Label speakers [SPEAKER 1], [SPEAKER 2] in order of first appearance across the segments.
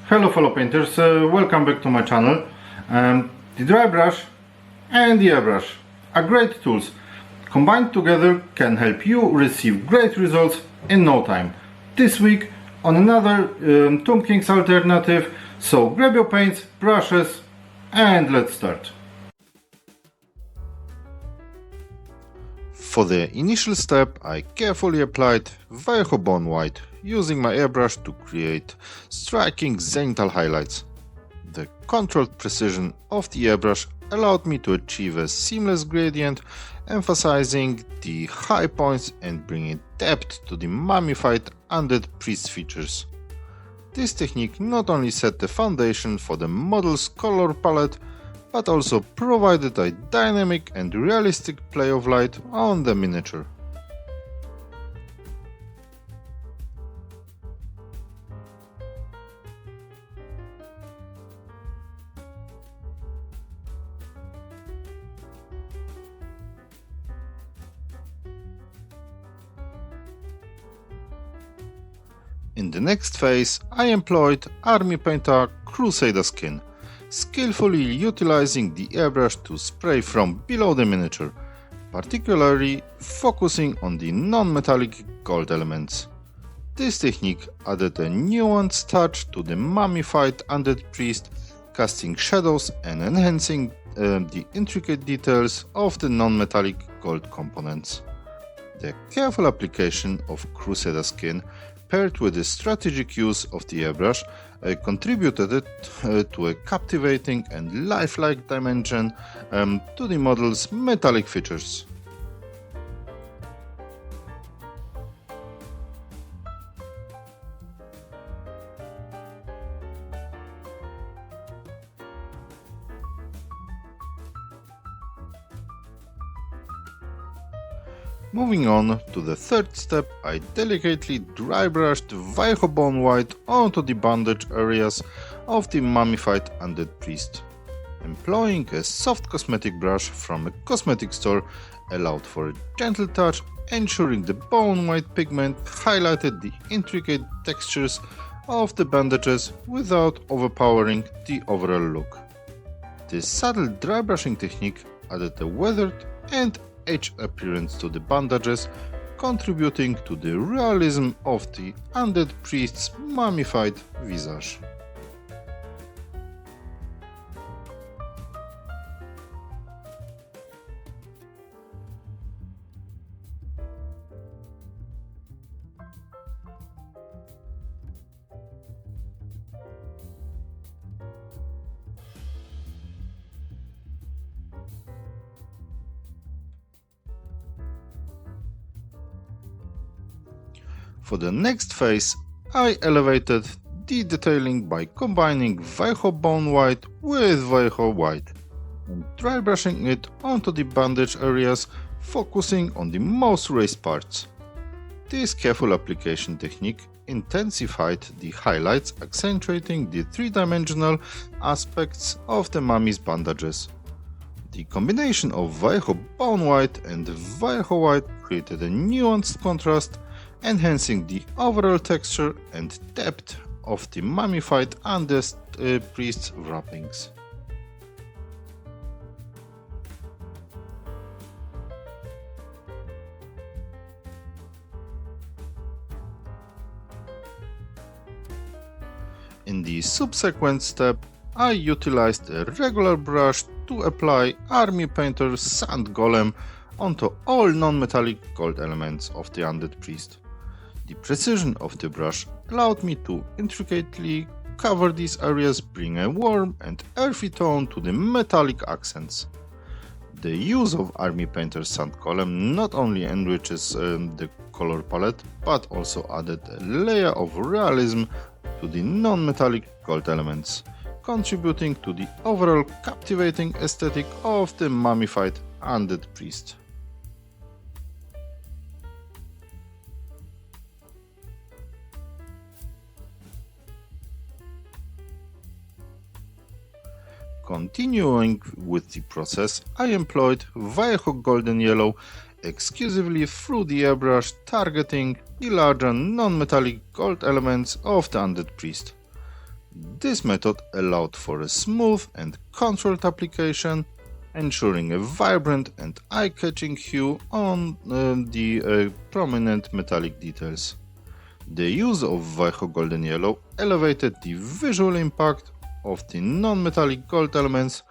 [SPEAKER 1] Hello fellow painters, welcome back to my channel. The dry brush and the airbrush are great tools. Combined together can help you receive great results in no time. This week on another Tomb King's alternative, so grab your paints, brushes and let's start.
[SPEAKER 2] For the initial step, I carefully applied Vallejo Bone White using my airbrush to create striking zenithal highlights. The controlled precision of the airbrush allowed me to achieve a seamless gradient, emphasizing the high points and bringing depth to the Mummified Undead priest features. This technique not only set the foundation for the model's color palette, but also provided a dynamic and realistic play of light on the miniature. In the next phase, I employed Army Painter Crusader Skin, skillfully utilizing the airbrush to spray from below the miniature, particularly focusing on the non-metallic gold elements. This technique added a nuanced touch to the Mummified Undead priest, casting shadows and enhancing the intricate details of the non-metallic gold components. The careful application of Crusader Skin paired with the strategic use of the airbrush contributed to a captivating and lifelike dimension to the model's metallic features. Moving on to the third step, I delicately dry brushed Vallejo Bone White onto the bandage areas of the Mummified Undead priest. Employing a soft cosmetic brush from a cosmetic store allowed for a gentle touch, ensuring the bone white pigment highlighted the intricate textures of the bandages without overpowering the overall look. This subtle dry brushing technique added a weathered and aged appearance to the bandages, contributing to the realism of the undead priest's mummified visage. For the next phase, I elevated the detailing by combining Vallejo Bone White with Vallejo White and dry brushing it onto the bandage areas, focusing on the most raised parts. This careful application technique intensified the highlights, accentuating the three-dimensional aspects of the mummy's bandages. The combination of Vallejo Bone White and Vallejo White created a nuanced contrast, enhancing the overall texture and depth of the Mummified Undead priest's wrappings. In the subsequent step, I utilized a regular brush to apply Army Painter Sand Golem onto all non-metallic gold elements of the Undead priest. The precision of the brush allowed me to intricately cover these areas, bring a warm and earthy tone to the metallic accents. The use of Army Painter's Sand Golem not only enriches the color palette, but also added a layer of realism to the non-metallic gold elements, contributing to the overall captivating aesthetic of the Mummified Undead priest. Continuing with the process, I employed Vallejo Golden Yellow exclusively through the airbrush, targeting the larger non-metallic gold elements of the Undead Priest. This method allowed for a smooth and controlled application, ensuring a vibrant and eye-catching hue on the prominent metallic details. The use of Vallejo golden yellow elevated the visual impact of the non-metallic gold elements,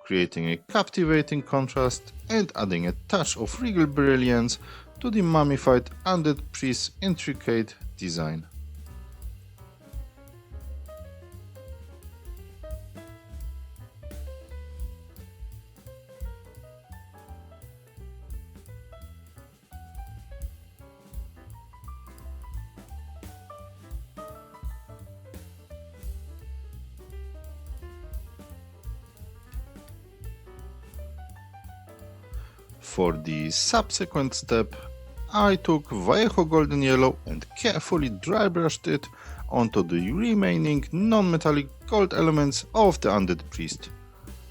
[SPEAKER 2] creating a captivating contrast and adding a touch of regal brilliance to the Mummified Undead priest's intricate design. For the subsequent step, I took Vallejo golden yellow and carefully dry brushed it onto the remaining non-metallic gold elements of the undead priest.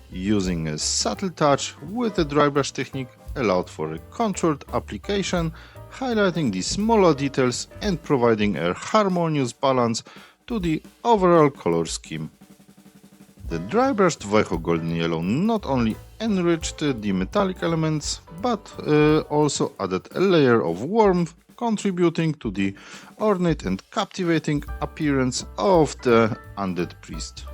[SPEAKER 2] Using a subtle touch with the dry brush technique allowed for a controlled application, highlighting the smaller details and providing a harmonious balance to the overall color scheme. The dry brushed Vallejo golden yellow not only enriched the metallic elements, but also added a layer of warmth, contributing to the ornate and captivating appearance of the undead priest.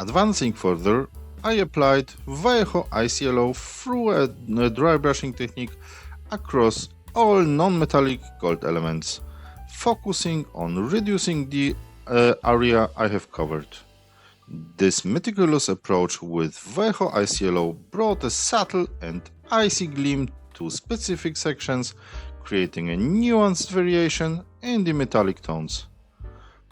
[SPEAKER 2] Advancing further, I applied Vallejo ice yellow through a dry brushing technique across all non-metallic gold elements, focusing on reducing the area I have covered. This meticulous approach with Vallejo ice yellow brought a subtle and icy gleam to specific sections, creating a nuanced variation in the metallic tones.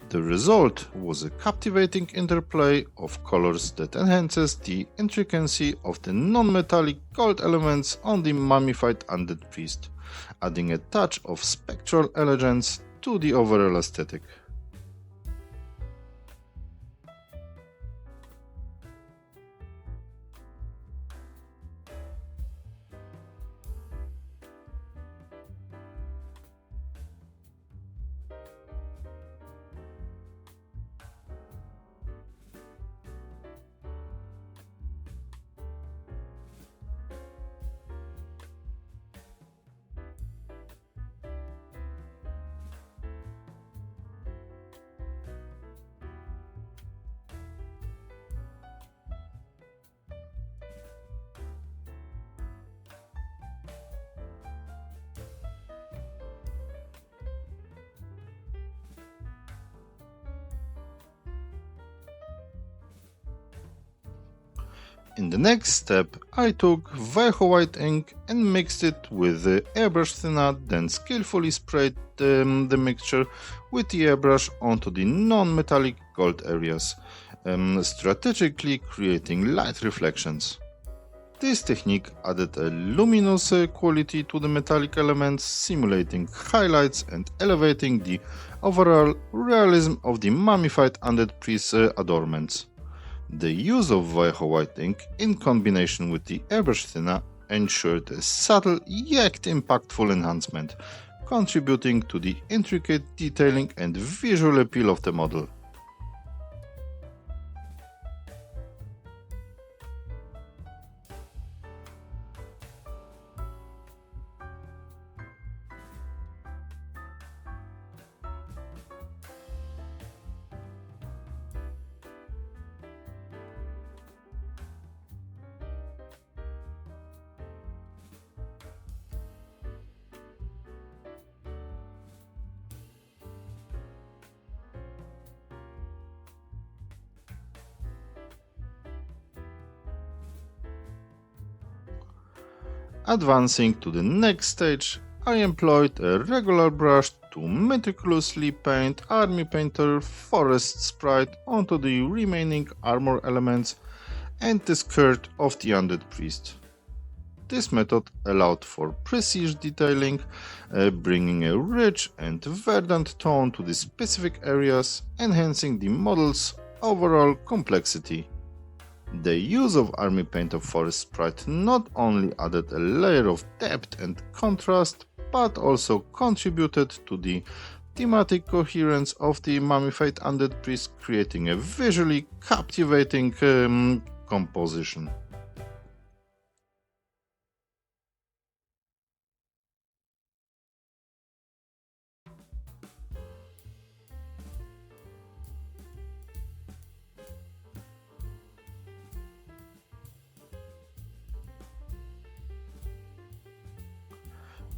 [SPEAKER 2] The result was a captivating interplay of colors that enhances the intricacy of the non-metallic gold elements on the Mummified Undead priest, adding a touch of spectral elegance to the overall aesthetic. In the next step, I took Vallejo white ink and mixed it with the airbrush thinner, then skillfully sprayed the mixture with the airbrush onto the non-metallic gold areas, strategically creating light reflections. This technique added a luminous quality to the metallic elements, simulating highlights and elevating the overall realism of the Mummified Undead priest's adornments. The use of Vallejo white ink in combination with the airbrush thinner ensured a subtle yet impactful enhancement, contributing to the intricate detailing and visual appeal of the model. Advancing to the next stage, I employed a regular brush to meticulously paint Army Painter Forest Sprite onto the remaining armor elements and the skirt of the Undead Priest. This method allowed for precise detailing, bringing a rich and verdant tone to the specific areas, enhancing the model's overall complexity. The use of Army Painter Forest Sprite not only added a layer of depth and contrast, but also contributed to the thematic coherence of the Mummified Undead Priest, creating a visually captivating composition.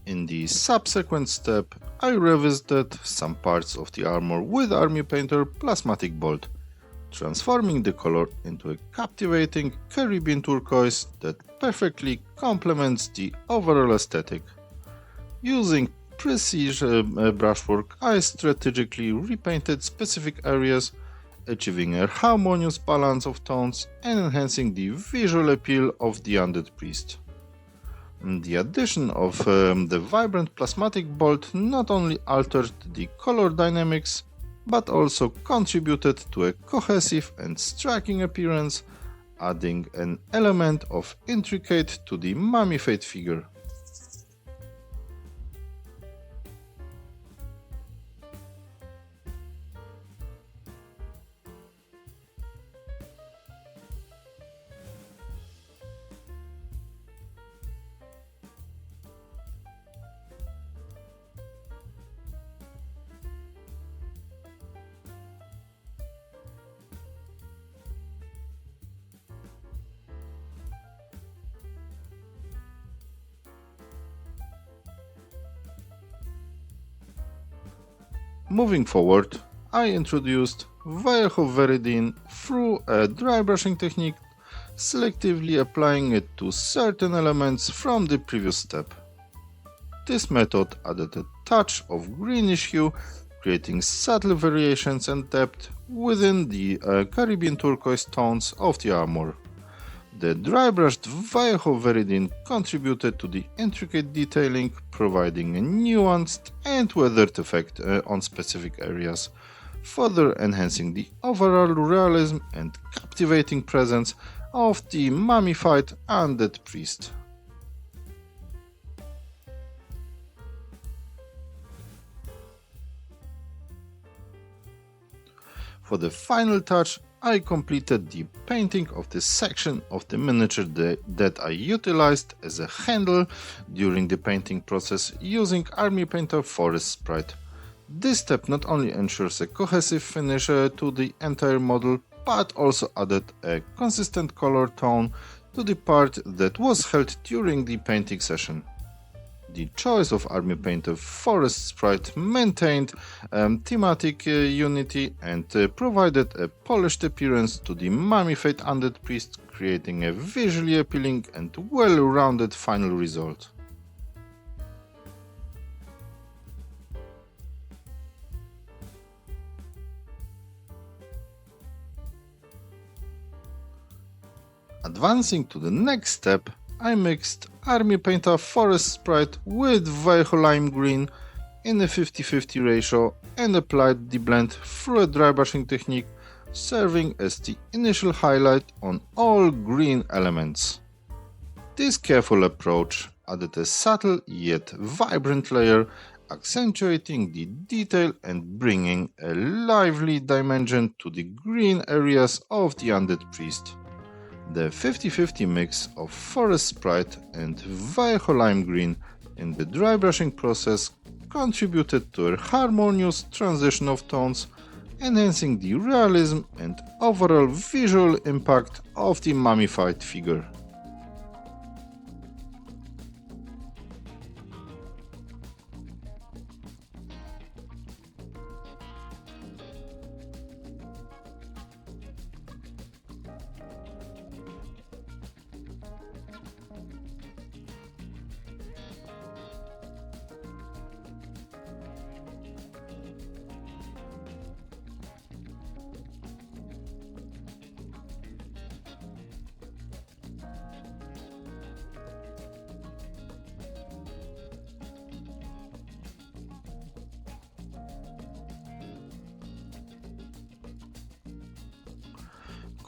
[SPEAKER 2] In the subsequent step, I revisited some parts of the armor with Army Painter Plasmatic Bolt, transforming the color into a captivating Caribbean turquoise that perfectly complements the overall aesthetic. Using precise brushwork, I strategically repainted specific areas, achieving a harmonious balance of tones and enhancing the visual appeal of the Undead Priest. The addition of the vibrant plasmatic bolt not only altered the color dynamics, but also contributed to a cohesive and striking appearance, adding an element of intricacy to the mummified figure. Moving forward, I introduced Vallejo through a dry brushing technique, selectively applying it to certain elements from the previous step. This method added a touch of greenish hue, creating subtle variations and depth within the Caribbean turquoise tones of the armor. The dry-brushed Vallejo contributed to the intricate detailing, providing a nuanced and weathered effect on specific areas, further enhancing the overall realism and captivating presence of the Mummified Undead Priest. For the final touch, I completed the painting of the section of the miniature that I utilized as a handle during the painting process using Army Painter Forest Sprite. This step not only ensures a cohesive finish to the entire model, but also added a consistent color tone to the part that was held during the painting session. The choice of Army Painter Forest Sprite maintained thematic unity and provided a polished appearance to the Mummified Undead Priest, creating a visually appealing and well-rounded final result. Advancing to the next step, I mixed Army Painter Forest Sprite with Vallejo Lime Green in a 50-50 ratio and applied the blend through a dry brushing technique, serving as the initial highlight on all green elements. This careful approach added a subtle yet vibrant layer, accentuating the detail and bringing a lively dimension to the green areas of the Undead Priest. The 50-50 mix of Forest Sprite and Vallejo Lime Green in the dry brushing process contributed to a harmonious transition of tones, enhancing the realism and overall visual impact of the mummified figure.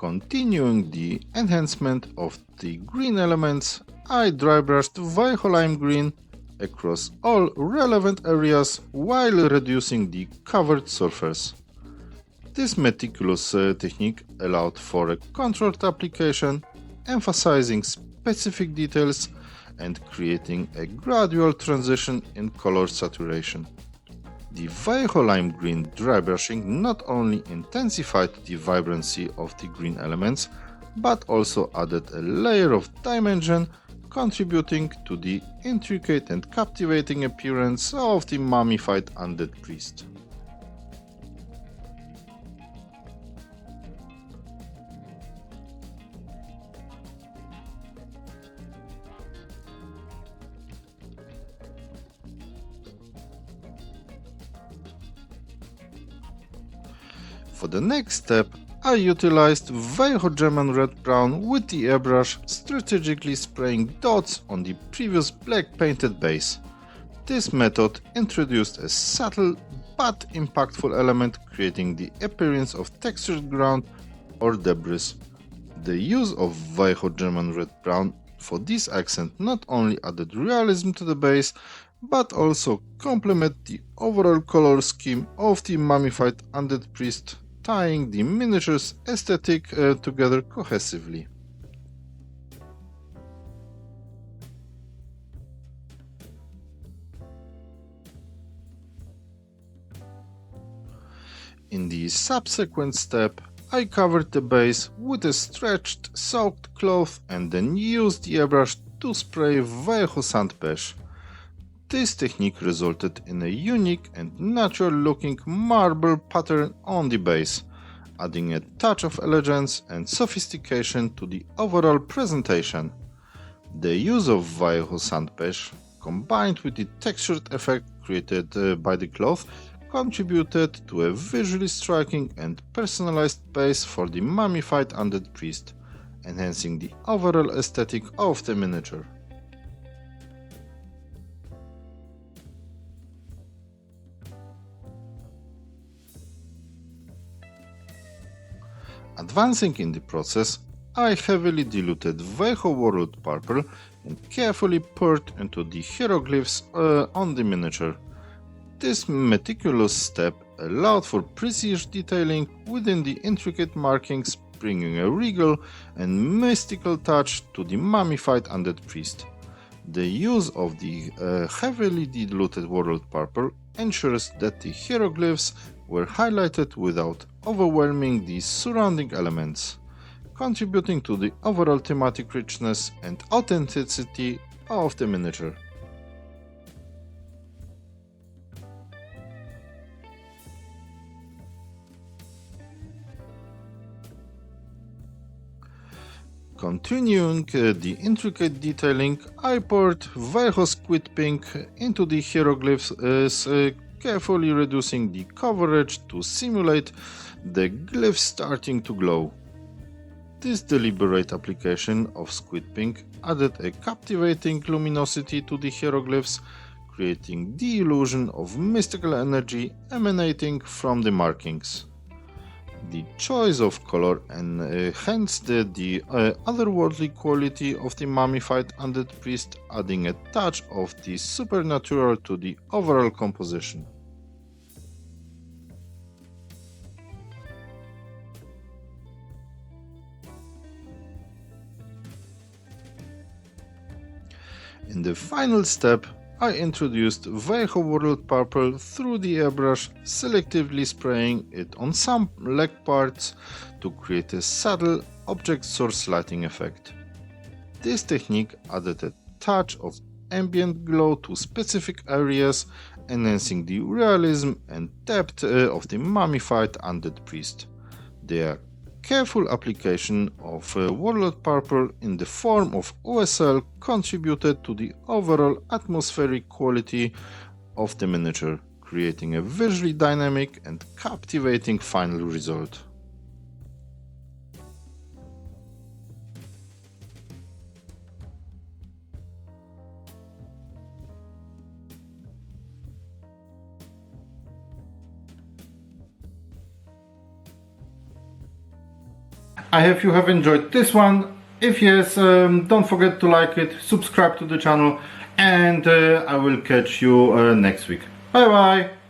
[SPEAKER 2] Continuing the enhancement of the green elements, I drybrushed Vallejo lime green across all relevant areas while reducing the covered surface. This meticulous technique allowed for a controlled application, emphasizing specific details and creating a gradual transition in color saturation. The Vallejo lime green drybrushing not only intensified the vibrancy of the green elements, but also added a layer of dimension, contributing to the intricate and captivating appearance of the mummified undead priest. For the next step, I utilized Vallejo German red brown with the airbrush, strategically spraying dots on the previous black painted base. This method introduced a subtle but impactful element, creating the appearance of textured ground or debris. The use of Vallejo German red brown for this accent not only added realism to the base, but also complemented the overall color scheme of the mummified undead priest, tying the miniature's aesthetic together cohesively. In the subsequent step, I covered the base with a stretched, soaked cloth and then used the airbrush to spray Vallejo sandpesh. This technique resulted in a unique and natural-looking marble pattern on the base, adding a touch of elegance and sophistication to the overall presentation. The use of Vallejo sandpesh, combined with the textured effect created by the cloth, contributed to a visually striking and personalized base for the mummified undead priest, enhancing the overall aesthetic of the miniature. Advancing in the process, I heavily diluted Vallejo World Purple and carefully poured into the hieroglyphs on the miniature. This meticulous step allowed for precise detailing within the intricate markings, bringing a regal and mystical touch to the mummified undead priest. The use of the heavily diluted World Purple ensures that the hieroglyphs were highlighted without overwhelming the surrounding elements, contributing to the overall thematic richness and authenticity of the miniature. Continuing the intricate detailing, I poured Vallejo Squid Pink into the hieroglyphs, carefully reducing the coverage to simulate the glyphs starting to glow. This deliberate application of Squid Pink added a captivating luminosity to the hieroglyphs, creating the illusion of mystical energy emanating from the markings. The choice of color enhanced the otherworldly quality of the mummified undead priest, adding a touch of the supernatural to the overall composition. In the final step, I introduced Vallejo World Purple through the airbrush, selectively spraying it on some leg parts to create a subtle object source lighting effect. This technique added a touch of ambient glow to specific areas, enhancing the realism and depth of the mummified undead priest. Their careful application of World Purple in the form of OSL contributed to the overall atmospheric quality of the miniature, creating a visually dynamic and captivating final result.
[SPEAKER 1] I hope you have enjoyed this one. If yes, don't forget to like it, subscribe to the channel, and I will catch you next week. Bye bye!